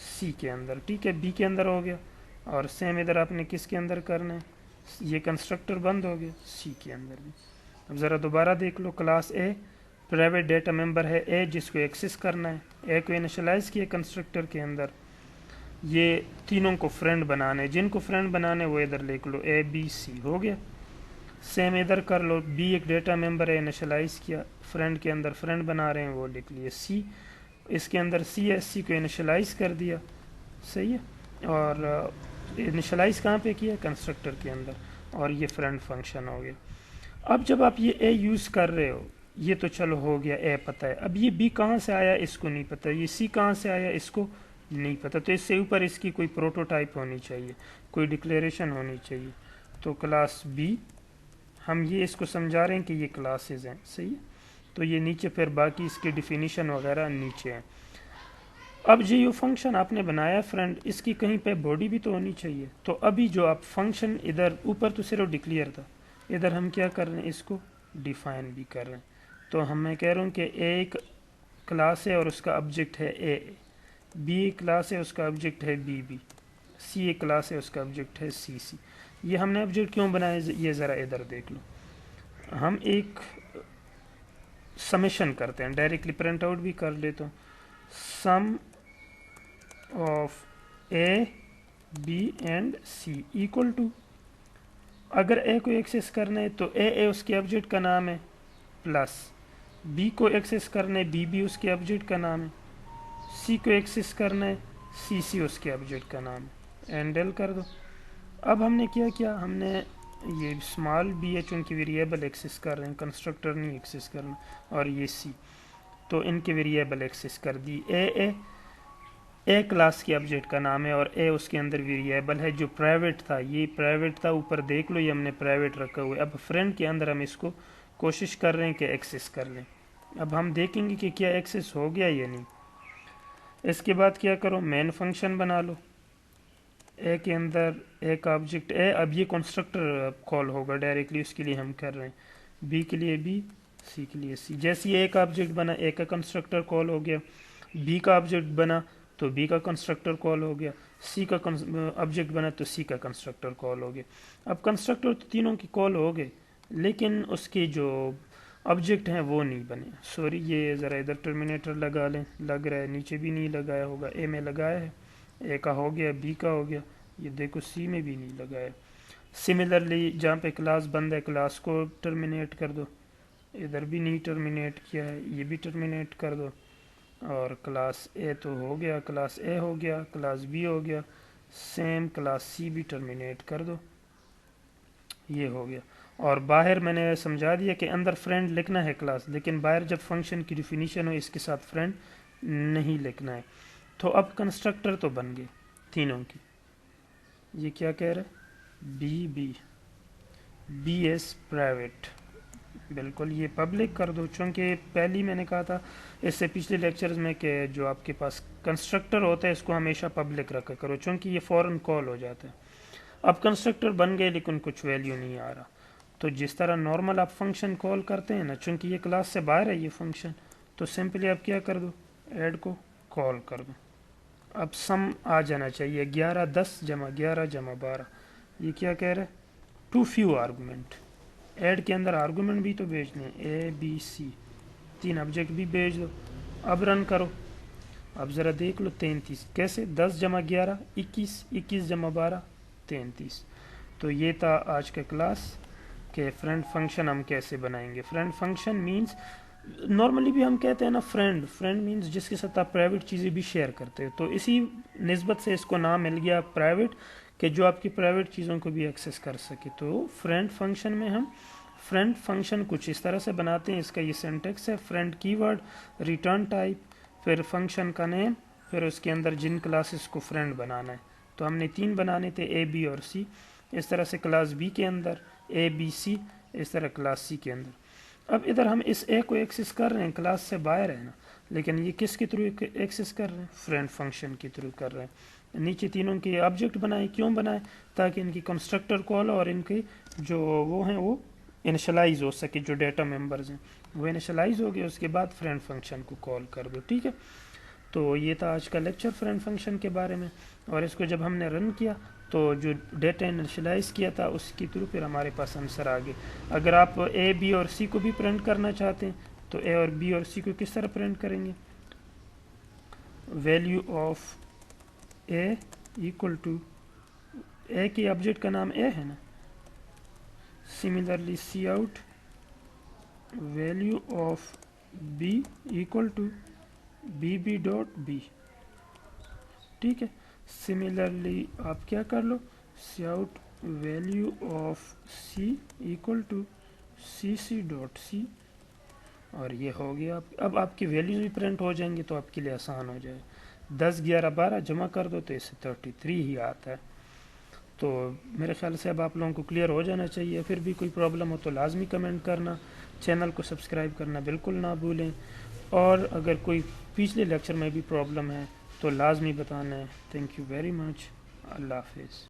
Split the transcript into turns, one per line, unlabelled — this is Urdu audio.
سی کے اندر، ٹھیک ہے، بی کے اندر ہو گیا، اور سیم ادھر آپ نے کس کے اندر کرنا ہے، یہ کنسٹرکٹر بند ہو گیا سی کے اندر بھی۔ اب ذرا دوبارہ دیکھ لو، class A private data member ہے اے جس کو ایکسس کرنا ہے، اے کو انیشلائز کیا کنسٹرکٹر کے اندر، یہ تینوں کو فرینڈ بنانے، جن کو فرینڈ بنانے وہ ادھر لکھ لو اے بی سی، ہو گیا۔ سیم ادھر کر لو، بی ایک ڈیٹا ممبر ہے انیشلائز کیا، فرینڈ کے اندر فرینڈ بنا رہے ہیں وہ لکھ لیے سی، اس کے اندر سی ہے، سی کو انیشلائز کر دیا، صحیح ہے، اور انیشلائز کہاں پہ کیا، کنسٹرکٹر کے اندر، اور یہ فرینڈ فنکشن ہو گیا۔ اب جب آپ یہ اے یوز کر رہے ہو، یہ تو چلو ہو گیا، اے پتہ ہے، اب یہ بی کہاں سے آیا اس کو نہیں پتہ، یہ سی کہاں سے آیا اس کو نہیں پتہ، تو اس سے اوپر اس کی کوئی پروٹوٹائپ ہونی چاہیے، کوئی ڈکلیریشن ہونی چاہیے، تو کلاس بی، ہم یہ اس کو سمجھا رہے ہیں کہ یہ کلاسز ہیں، صحیح ہے، تو یہ نیچے پھر باقی اس کی ڈیفینیشن وغیرہ نیچے ہیں۔ اب جی یو فنکشن آپ نے بنایا فرینڈ، اس کی کہیں پہ باڈی بھی تو ہونی چاہیے، تو ابھی جو آپ فنکشن ادھر اوپر تو صرف ڈکلیئر تھا، ادھر ہم کیا کر رہے ہیں، اس کو ڈیفائن بھی کر رہے ہیں، تو میں کہہ رہا ہوں کہ اے ایک کلاس ہے اور اس کا آبجیکٹ ہے اے، بی ایک کلاس ہے اس کا آبجیکٹ ہے بی بی، سی ایک کلاس ہے اس کا آبجیکٹ ہے سی سی۔ یہ ہم نے آبجیکٹ کیوں بنائے، یہ ذرا ادھر دیکھ لو، ہم ایک سمیشن کرتے ہیں، ڈائریکٹلی پرنٹ آؤٹ بھی کر لیتا ہوں، sum of A B and C equal to, اگر اے کو ایکسیس کرنا ہے تو اے اس کے آبجیکٹ کا نام ہے، پلس بی کو ایکسیس کرنا ہے بی بی اس کے آبجیکٹ کا نام ہے، سی کو ایکسیس کرنا ہے سی سی اس کے آبجیکٹ کا نام ہے، اینڈل کر دو۔ اب ہم نے کیا ہم نے یہ اسمال بی ہے چونکہ ویریبل ایکسیس کر رہے ہیں، کنسٹرکٹر نہیں ایکسیس کرنا، اور یہ سی، تو ان کے ویریبل ایکسیس کر دی، اے کلاس کے آبجیکٹ کا نام ہے اور اے اس کے اندر ویریبل ہے جو پرائیویٹ تھا، یہ پرائیویٹ تھا، اوپر دیکھ لو یہ ہم نے پرائیویٹ رکھا ہوا ہے، اب فرینڈ کے اندر ہم اس کو کوشش کر رہے ہیں کہ ایکسیس کر لیں، اب ہم دیکھیں گے کہ کیا ایکسیس ہو گیا یا نہیں۔ اس کے بعد کیا کرو، مین فنکشن بنا لو، اے کے اندر اے کا آبجیکٹ اے، اب یہ کنسٹرکٹر کال ہوگا ڈائریکٹلی، اس کے لیے ہم کر رہے ہیں بی کے لیے بی، سی کے لیے سی، جیسے اے کا آبجیکٹ بنا اے کا کنسٹرکٹر کال ہو گیا، بی کا آبجیکٹ بنا تو بی کا کنسٹرکٹر کال ہو گیا، سی کا آبجیکٹ بنا تو سی کا کنسٹرکٹر کال ہو گیا۔ اب کنسٹرکٹر تو تینوں کی کال ہو گئے، لیکن اس کے جو آبجیکٹ ہیں وہ نہیں بنے، سوری یہ ذرا ادھر ٹرمینیٹر لگا لیں، لگ رہا ہے نیچے بھی نہیں لگایا ہوگا، اے میں لگایا ہے، اے کا ہو گیا، بی کا ہو گیا، یہ دیکھو سی میں بھی نہیں لگایا۔ سملرلی جہاں پہ کلاس بند ہے کلاس کو ٹرمینیٹ کر دو، ادھر بھی نہیں ٹرمینیٹ کیا ہے، یہ بھی ٹرمینیٹ کر دو، اور کلاس اے تو ہو گیا، کلاس اے ہو گیا، کلاس بی ہو گیا، سیم کلاس سی بھی ٹرمینیٹ کر دو، یہ ہو گیا۔ اور باہر میں نے سمجھا دیا کہ اندر فرینڈ لکھنا ہے کلاس، لیکن باہر جب فنکشن کی ڈیفینیشن ہو اس کے ساتھ فرینڈ نہیں لکھنا ہے، تو اب کنسٹرکٹر تو بن گئے تینوں کی، یہ کیا کہہ رہے B B B S private, بالکل یہ پبلک کر دو، چونکہ پہلی میں نے کہا تھا اس سے پچھلے لیکچرز میں کہ جو آپ کے پاس کنسٹرکٹر ہوتا ہے اس کو ہمیشہ پبلک رکھا کرو، چونکہ یہ فوراً کال ہو جاتا ہے۔ اب کنسٹرکٹر بن گئے لیکن کچھ ویلیو نہیں آ رہا، تو جس طرح نارمل آپ فنکشن کال کرتے ہیں نا، چونکہ یہ کلاس سے باہر ہے یہ فنکشن، تو سمپلی آپ کیا کر دو، ایڈ کو کال کر دو، اب سم آ جانا چاہیے 11 10 جمع 11 جمع 12، یہ کیا کہہ رہے ٹو فیو آرگومنٹ، ایڈ کے اندر آرگومنٹ بھی تو بھیجنے ہیں، اے بی سی، تین آبجیکٹ بھی بھیج دو، اب رن کرو، اب ذرا دیکھ لو 33 کیسے، 10 جمع 11 21، 21 جمع 12 33۔ تو یہ تھا آج کا کلاس کہ فرینڈ فنکشن ہم کیسے بنائیں گے۔ فرینڈ فنکشن مینس نارملی بھی ہم کہتے ہیں نا فرینڈ مینس جس کے ساتھ آپ پرائیویٹ چیزیں بھی شیئر کرتے ہو، تو اسی نسبت سے اس کو نام مل گیا پرائیویٹ، کہ جو آپ کی پرائیویٹ چیزوں کو بھی ایکسیس کر سکے۔ تو فرینڈ فنکشن میں ہم فرینڈ فنکشن کچھ اس طرح سے بناتے ہیں، اس کا یہ سینٹیکس ہے، فرینڈ کی ورڈ، ریٹرن ٹائپ، پھر فنکشن کا نیم، پھر اس کے اندر جن کلاسز کو فرینڈ بنانا ہے، تو ہم نے 3 بنانے تھے، اے بی اور سی، اس طرح سے کلاس بی کے اندر اے بی سی، اس طرح کلاس سی کے اندر۔ اب ادھر ہم اس اے کو ایکسیس کر رہے ہیں، کلاس سے باہر ہے نا، لیکن یہ کس کے تھرو ایکسیس کر رہے ہیں، فرینڈ فنکشن کے تھرو کر رہے ہیں۔ نیچے تینوں کے آبجیکٹ بنائے، کیوں بنائے، تاکہ ان کی کنسٹرکٹر کال اور ان کے جو وہ ہیں وہ انیشلائز ہو سکے، جو ڈیٹا ممبرز ہیں وہ انیشلائز ہو گئے، اس کے بعد فرینڈ فنکشن کو کال کر دو، ٹھیک ہے۔ تو یہ تھا آج کا لیکچر فرینڈ فنکشن کے بارے میں، اور اس کو جب ہم نے رن کیا تو جو ڈیٹا انیشلائز کیا تھا اس کے تھرو پھر ہمارے پاس آنسر آ گئے۔ اگر آپ اے بی اور سی کو بھی پرنٹ کرنا چاہتے ہیں تو اے اور بی اور سی کو کس طرح پرنٹ کریں گے؟ Value of A equal to, A کی آبجیکٹ کا نام اے ہے نا، similarly C out value of B equal to B B dot B, ٹھیک ہے۔ سملرلی آپ کیا کر لو، C out value of C equal to C C dot C, اور یہ ہو گیا۔ اب آپ کی ویلیوز بھی پرنٹ ہو جائیں گے تو آپ کے لیے آسان ہو جائے۔ 10 11 12 جمع کر دو تو اس سے 33 ہی آتا ہے۔ تو میرے خیال سے اب آپ لوگوں کو کلیئر ہو جانا چاہیے۔ پھر بھی کوئی پرابلم ہو تو لازمی کمنٹ کرنا، چینل کو سبسکرائب کرنا بالکل نہ بھولیں، اور اگر کوئی پچھلے لیکچر میں بھی پرابلم ہے تو لازمی بتانا ہے۔ تھینک یو ویری مچ، اللہ حافظ۔